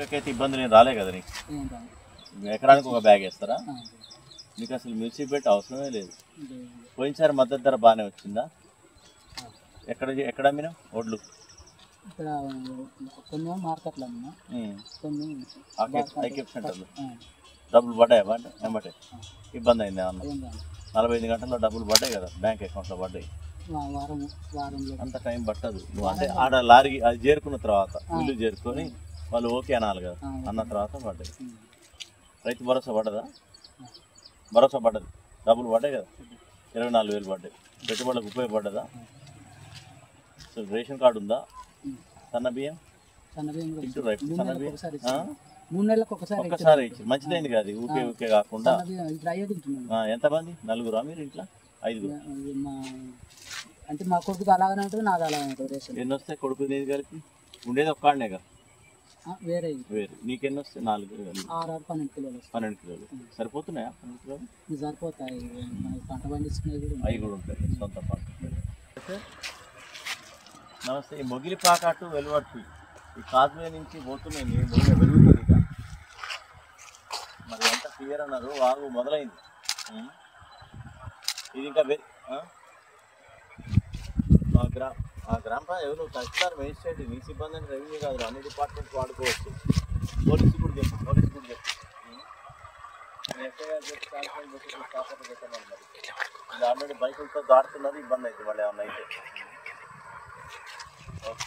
అయితే ఇబ్బందులు ఏం రాలే కదా నీకు? ఎకరానికి ఒక బ్యాగ్ వేస్తారా? మీకు అసలు మిర్చి పెట్టి అవసరమే లేదు. పోయినసారి మద్దతు ధర బాగానే వచ్చిందా? ఎక్కడ అమ్మినా ఒడ్లు? ఇక్కడ కొన్ని మార్కెట్లో అమ్మినా, కొన్ని ఐకేప్ సెంటర్లు. డబ్బులు పడ్డాయా? వెంబటే ఇబ్బంది అయింది ఏమన్నా? 45 గంటల్లో డబ్బులు పడ్డాయి కదా బ్యాంక్ అకౌంట్లో పడ్డాయి. అంత టైం పట్టదు. నువ్వు అంటే ఆడ లారీ అది చేరుకున్న తర్వాత ఇల్లు చేరుకొని వాళ్ళు ఓకే అనాలి కదా, అన్న తర్వాత పడ్డాయి. రైతు భరోసా పడ్డదా? భరోసా పడ్డది, డబ్బులు పడ్డాయి కదా, 24,000 పడ్డాయి. పెట్టుబడులకు ఉపయోగపడ్డదా? సో రేషన్ కార్డు ఉందా? సన్న బియ్యం ఇంటూ రైతు సన్న బియ్యం 3 నెలలకు ఒక్కసారి ఇచ్చి మంచిదైంది కాదు. ఊకే ఊకే కాకుండా ఎంతమంది? నలుగురా మీరు ఇంట్లో? 5? అంటే మా కొడుకు అలాగనే ఉంటుంది, నాది అలాగే ఉంటుంది. ఎన్ని వస్తాయి కొడుకు నీది కలిపి? ఉండేది ఒక్కడనేగా? వేరే నీకెన్ని వస్తాయి? 4, 12 కిలోలు. 12 కిలోలు సరిపోతున్నాయా? 12 కిలోలు సరిపోతాయి. పంట పండించుకునేవి అవి కూడా ఉంటాయి, సొంత పంట. నమస్తే. ఈ మొగిలిపాకాటు వెలువట్టి ఈ కాజ్వే నుంచి పోతున్నాయి నీళ్ళు వెలుగుతుంది ఇక. మరి ఎంత క్లియర్ అన్నారు, వాగు మొదలైంది. ఇది ఇంకా ఆ గ్రామ ఎవరు తహసీల్దార్, మేజిస్ట్రేట్, నీ సిబ్బంది అని రెవెన్యూ కాదు, అన్ని డిపార్ట్మెంట్స్ వాడుకోవచ్చు. పోలీసు కూడా చెప్పు ఎస్ఐ గారు చెప్పి కాన్ఫరెన్స్ పెట్టి కాకపోతే పెట్టమని. మరి ఇది ఆల్రెడీ బైకులతో దాటుతున్నది, ఇబ్బంది అవుతుంది మళ్ళీ ఏమన్నా అయితే. ఓకే.